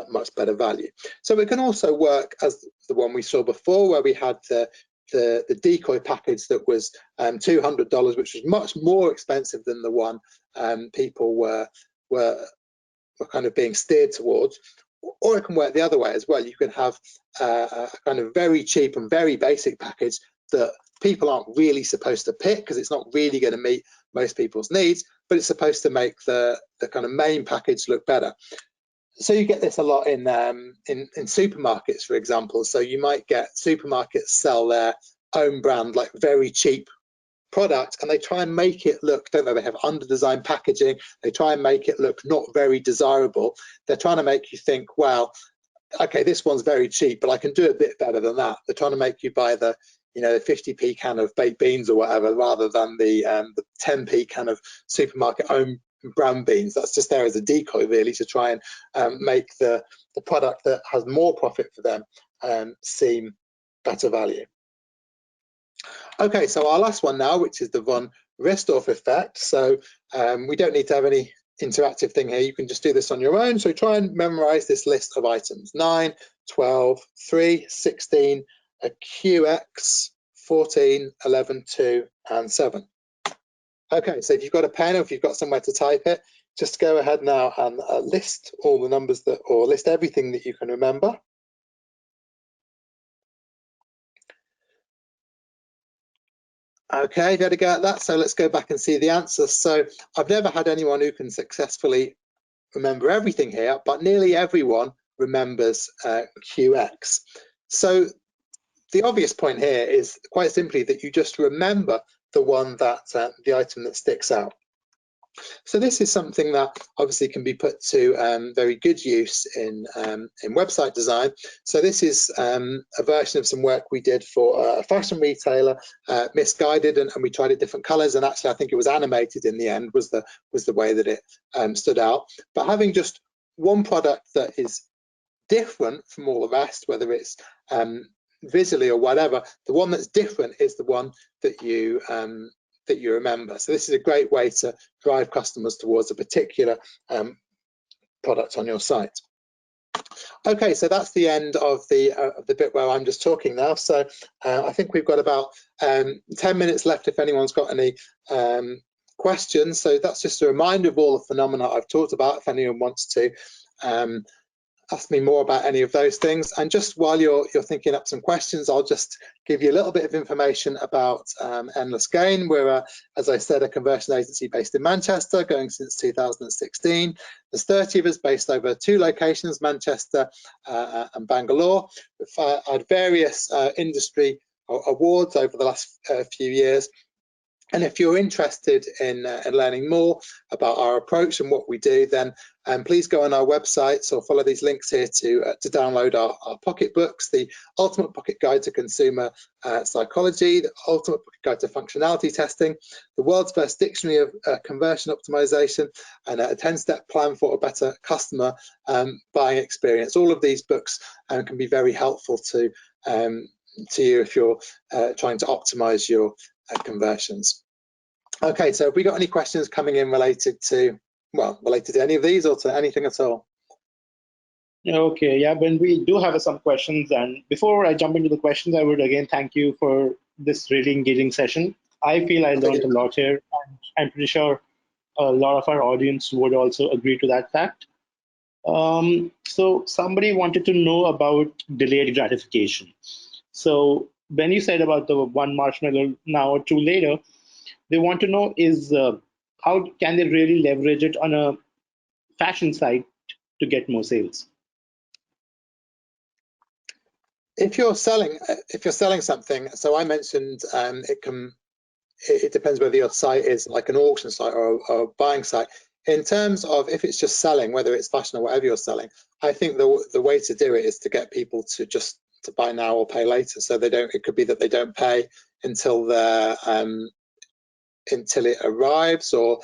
much better value. So it can also work as the one we saw before, where we had the decoy package that was $200, which was much more expensive than the one people were kind of being steered towards. Or it can work the other way as well. You can have a kind of very cheap and very basic package that people aren't really supposed to pick because it's not really going to meet most people's needs, but it's supposed to make the kind of main package look better. So you get this a lot in supermarkets, for example. So you might get supermarkets sell their own brand, like very cheap product, and they try and make it look, don't know, they have under-designed packaging, they try and make it look not very desirable. They're trying to make you think, well, okay, this one's very cheap, but I can do a bit better than that. They're trying to make you buy the, you know, the 50p can of baked beans or whatever, rather than the 10p can of supermarket own brand beans. That's just there as a decoy, really, to try and make the product that has more profit for them seem better value. Okay, so our last one now, which is the von Restorff effect. So we don't need to have any interactive thing here. You can just do this on your own. So try and memorize this list of items: 9, 12, 3, 16, a QX, 14, 11, 2, and 7. Okay, so if you've got a pen or if you've got somewhere to type it, just go ahead now and list all the numbers that, or list everything that you can remember. Okay, got to go at that. So let's go back and see the answers. So I've never had anyone who can successfully remember everything here, but nearly everyone remembers QX. So the obvious point here is quite simply that you just remember the one that the item that sticks out. So this is something that obviously can be put to very good use in website design. So this is a version of some work we did for a fashion retailer, Misguided, and we tried it different colors, and actually I think it was animated in the end was the way that it stood out. But having just one product that is different from all the rest, whether it's visually or whatever, the one that's different is the one that you remember. So this is a great way to drive customers towards a particular product on your site. Okay, so that's the end of the bit where I'm just talking now. So I think we've got about 10 minutes left if anyone's got any questions. So that's just a reminder of all the phenomena I've talked about. If anyone wants to ask me more about any of those things. And just while you're thinking up some questions, I'll just give you a little bit of information about Endless Gain. We're, as I said, a conversion agency based in Manchester, going since 2016. There's 30 of us based over 2 locations, Manchester and Bangalore. We've had various industry awards over the last few years. And if you're interested in learning more about our approach and what we do, then please go on our websites or follow these links here to download our pocket books, the Ultimate Pocket Guide to Consumer Psychology, the Ultimate Pocket Guide to Functionality Testing, the world's first dictionary of conversion optimization, and a 10-step plan for a better customer buying experience. All of these books can be very helpful to you if you're trying to optimize your conversions. Okay, so have we got any questions coming in related to any of these or to anything at all? Okay, yeah, Ben, we do have some questions, and before I jump into the questions, I would again thank you for this really engaging session. I feel I learned a lot here, and I'm pretty sure a lot of our audience would also agree to that fact. So somebody wanted to know about delayed gratification. So when you said about the one marshmallow now or 2 later, they want to know is how can they really leverage it on a fashion site to get more sales? If you're selling something, so I mentioned it depends whether your site is like an auction site or a buying site. In terms of if it's just selling, whether it's fashion or whatever you're selling, I think the way to do it is to get people to buy now or pay later. So they don't. It could be that they don't pay until it arrives, or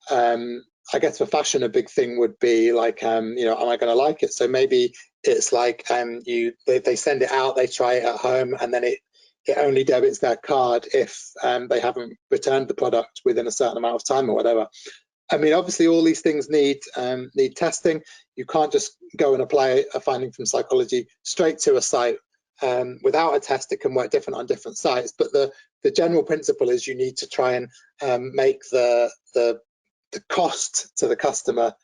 I guess for fashion a big thing would be like am I going to like it? So maybe it's like they send it out, they try it at home, and then it only debits their card if they haven't returned the product within a certain amount of time or whatever. I mean, obviously all these things need testing. You can't just go and apply a finding from psychology straight to a site without a test. It can work different on different sites, but the general principle is you need to try and make the cost to the customer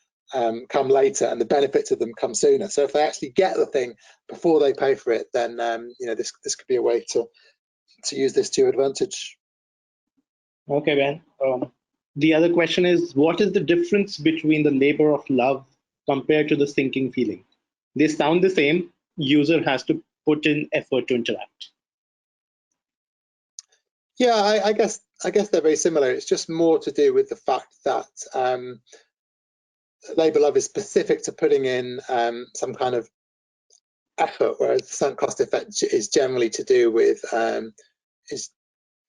come later and the benefit to them come sooner. So if they actually get the thing before they pay for it, then this could be a way to use this to your advantage. Okay, Ben. The other question is, what is the difference between the labor of love compared to the sinking feeling? They sound the same. User has to put in effort to interact. Yeah, I guess they're very similar. It's just more to do with the fact that labor love is specific to putting in some kind of effort, whereas the sunk cost effect is generally to do with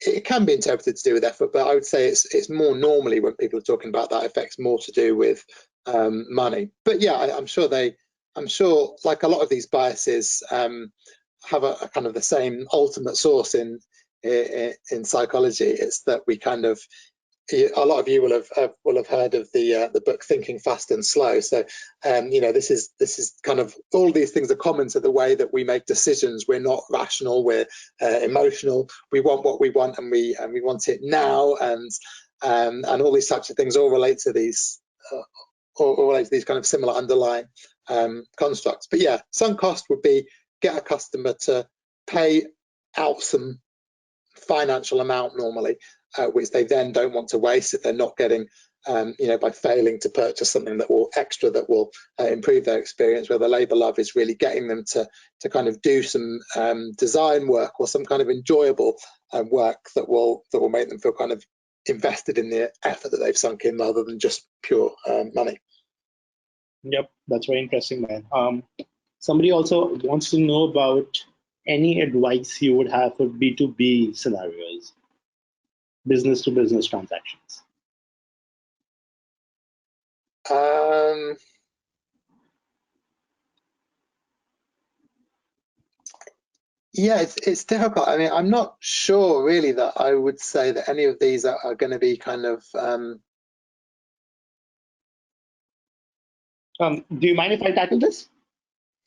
it can be interpreted to do with effort, but I would say it's more normally when people are talking about that effect, more to do with money. But yeah, I'm sure like a lot of these biases have a kind of the same ultimate source in psychology. It's that we kind of, a lot of you will have heard of the book Thinking Fast and Slow. So this is kind of, all these things are common to the way that we make decisions. We're not rational, we're emotional. We want what we want, and we want it now, and all these types of things all relate to these kind of similar underlying constructs. But yeah, sunk cost would be get a customer to pay out some financial amount normally, which they then don't want to waste if they're not getting by failing to purchase something that will improve their experience, where the labour love is really getting them to kind of do some design work or some kind of enjoyable work that will make them feel kind of invested in the effort that they've sunk in, rather than just pure money. Yep, that's very interesting, man. Somebody also wants to know about any advice you would have for B2B scenarios, business to business transactions. Yeah, it's difficult. I mean, I'm not sure really that I would say that any of these are going to be kind of. Do you mind if I tackle this?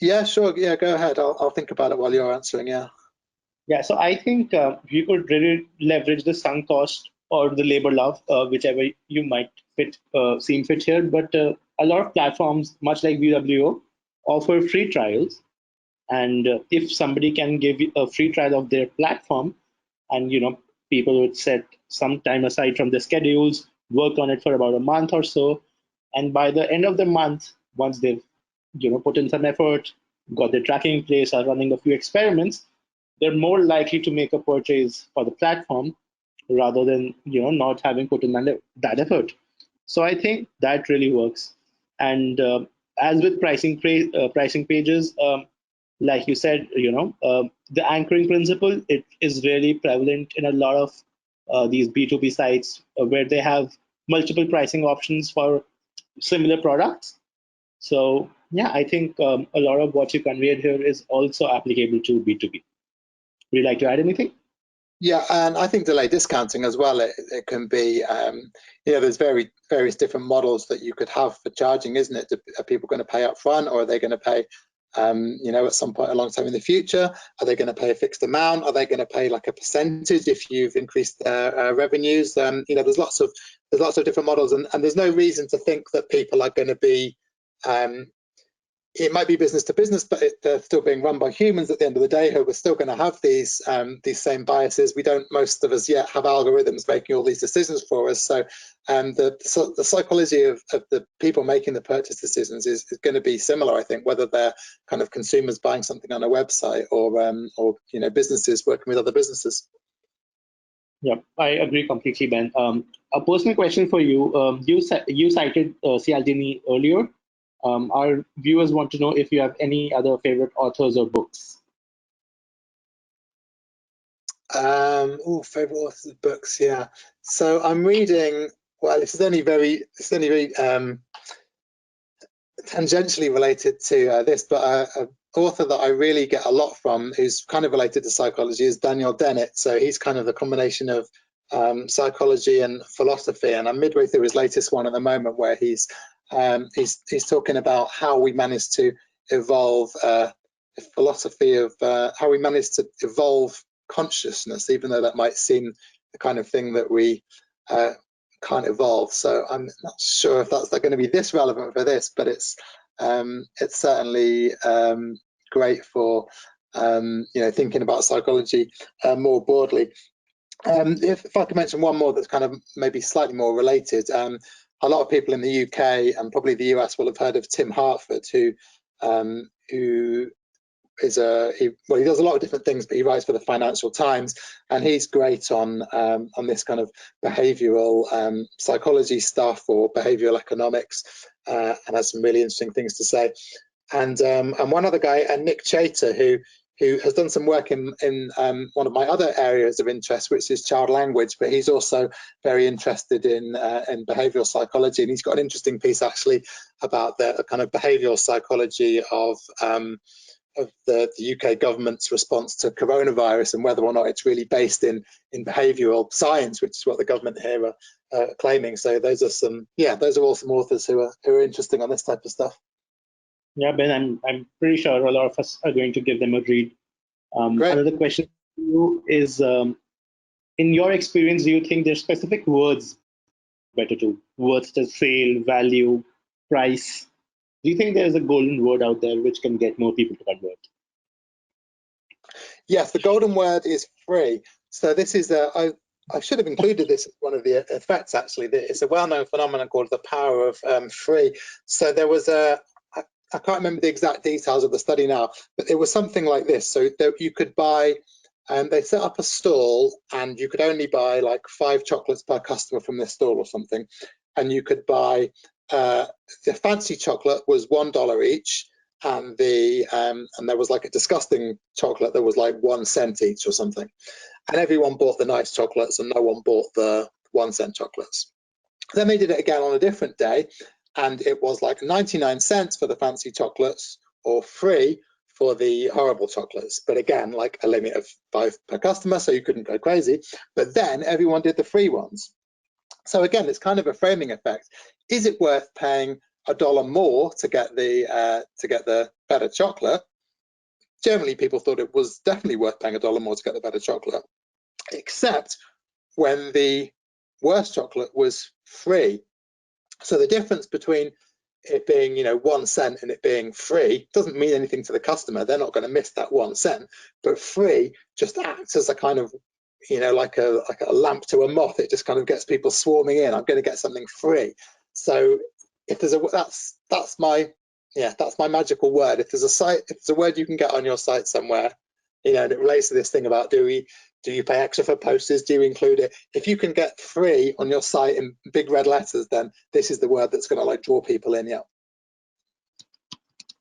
Yeah, sure. Yeah, go ahead. I'll think about it while you're answering. Yeah. Yeah, so I think you could really leverage the sunk cost or the labor love, whichever you might seem fit here. But a lot of platforms, much like VWO, offer free trials. And if somebody can give you a free trial of their platform, and people would set some time aside from their schedules, work on it for about a month or so, and by the end of the month, once they've put in some effort, got their tracking in place, are running a few experiments, they're more likely to make a purchase for the platform rather than not having put in that effort. So I think that really works. And as with pricing pages, like you said, the anchoring principle, it is really prevalent in a lot of these B2B sites where they have multiple pricing options for similar products. So yeah, I think a lot of what you conveyed here is also applicable to B2B. Would you like to add anything? Yeah, and I think delay discounting as well. It can be, there's various different models that you could have for charging, isn't it? Are people going to pay up front, or are they going to pay, at some point a long time in the future? Are they going to pay a fixed amount? Are they going to pay like a percentage if you've increased their revenues? There's lots of different models, and there's no reason to think that people are going to be. It might be business to business, but they're still being run by humans at the end of the day, who are still going to have these same biases. We don't, most of us yet, have algorithms making all these decisions for us. So the psychology of the people making the purchase decisions is going to be similar, I think, whether they're kind of consumers buying something on a website or businesses working with other businesses. Yeah, I agree completely, Ben. A personal question for you. You cited Cialdini earlier. Our viewers want to know if you have any other favorite authors or books. Favorite authors of books, yeah. So I'm reading. Well, this is only very tangentially related to this, but an author that I really get a lot from, who's kind of related to psychology, is Daniel Dennett. So he's kind of a combination of psychology and philosophy, and I'm midway through his latest one at the moment, where he's talking about how we managed to evolve a philosophy of how we managed to evolve consciousness, even though that might seem the kind of thing that we can't evolve. So I'm not sure if that's going to be this relevant for this, but it's certainly great for thinking about psychology more broadly. If I could mention one more that's kind of maybe slightly more related, a lot of people in the UK and probably the US will have heard of Tim Hartford, who is he does a lot of different things, but he writes for the Financial Times, and he's great on this kind of behavioural psychology stuff or behavioural economics, and has some really interesting things to say. And one other guy, Nick Chater, who has done some work in one of my other areas of interest, which is child language, but he's also very interested in behavioural psychology, and he's got an interesting piece actually about the kind of behavioural psychology of the UK government's response to coronavirus, and whether or not it's really based in behavioural science, which is what the government here are claiming. So those are all some authors who are interesting on this type of stuff. Yeah, Ben, I'm pretty sure a lot of us are going to give them a read. Another question for you is, in your experience, do you think there's specific words better to words to sale, value, price? Do you think there's a golden word out there which can get more people to convert? Yes, the golden word is free. So this is I I should have included this as one of the effects, actually. It's a well-known phenomenon called the power of free. So there was I can't remember the exact details of the study now, but it was something like this. So you could buy, they set up a stall and you could only buy like 5 chocolates per customer from this stall or something. And you could buy, the fancy chocolate was $1 each, and there was like a disgusting chocolate that was like 1 cent each or something. And everyone bought the nice chocolates and no one bought the 1 cent chocolates. Then they did it again on a different day, and it was like 99 cents for the fancy chocolates or free for the horrible chocolates. But again, like a limit of 5 per customer, so you couldn't go crazy. But then everyone did the free ones. So again, it's kind of a framing effect. Is it worth paying $1 more to get the better chocolate? Generally, people thought it was definitely worth paying $1 more to get the better chocolate, except when the worst chocolate was free. So the difference between it being, 1 cent and it being free doesn't mean anything to the customer. They're not going to miss that 1 cent. But free just acts as a kind of, like a lamp to a moth. It just kind of gets people swarming in. I'm going to get something free. So if there's that's my magical word. If there's a word you can get on your site somewhere, and it relates to this thing about do you pay extra for posters? Do you include it? If you can get free on your site in big red letters, then this is the word that's going to like draw people in. Yeah.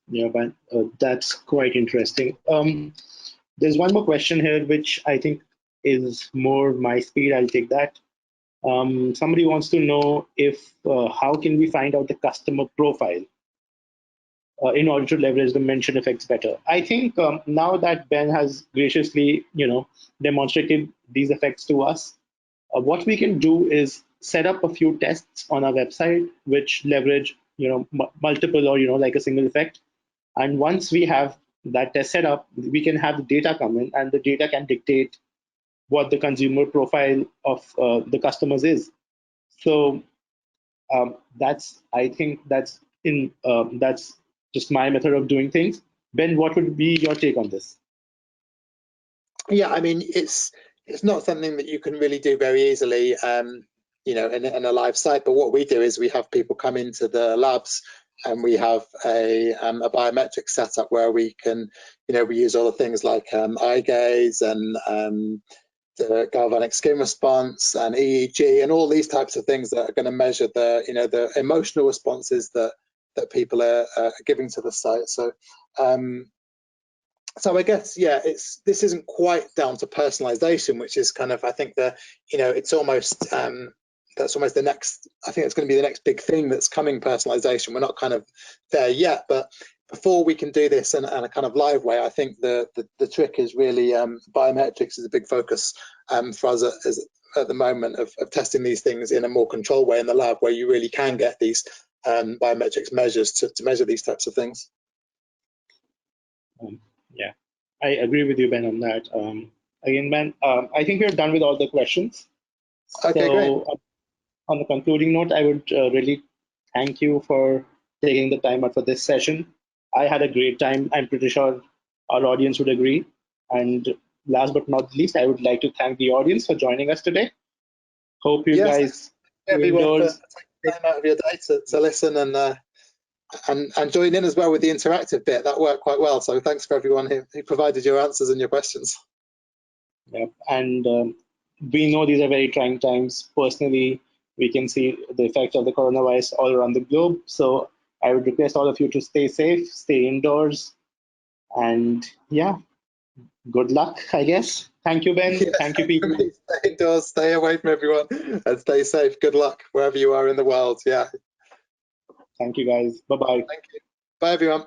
Yeah, but that's quite interesting. There's one more question here, which I think is more my speed. I'll take that. Somebody wants to know if how can we find out the customer profile in order to leverage the mentioned effects better. I think now that Ben has graciously, demonstrated these effects to us, what we can do is set up a few tests on our website which leverage, multiple or like a single effect. And once we have that test set up, we can have the data come in, and the data can dictate what the consumer profile of the customers is. So I think that's just my method of doing things. Ben, what would be your take on this? Yeah, I mean, it's not something that you can really do very easily, in a live site. But what we do is we have people come into the labs, and we have a biometric setup where we can, we use all the things like eye gaze and the galvanic skin response and EEG and all these types of things that are going to measure the emotional responses that people are giving to the site. So so I guess, this isn't quite down to personalization, which is kind of, I think it's almost that's almost the next, I think it's going to be the next big thing that's coming, personalization. We're not kind of there yet, but before we can do this in a kind of live way, I think the trick is really biometrics is a big focus for us at the moment of testing these things in a more controlled way in the lab, where you really can get these biometrics measures to measure these types of things. Yeah, I agree with you, Ben, on that. Again, Ben, I think we're done with all the questions. Okay, so, great. On the concluding note, I would really thank you for taking the time out for this session. I had a great time. I'm pretty sure our audience would agree. And last but not least, I would like to thank the audience for joining us today. Hope you guys everyone for taking time out of your day to listen and join in as well with the interactive bit. That worked quite well. So thanks for everyone who provided your answers and your questions. Yeah, and we know these are very trying times. Personally, we can see the effects of the coronavirus all around the globe. So I would request all of you to stay safe, stay indoors, and good luck, I guess. Thank you, Ben. Thank you, people. Stay indoors, stay away from everyone, and stay safe. Good luck wherever you are in the world. Yeah. Thank you, guys. Bye-bye. Thank you. Bye, everyone.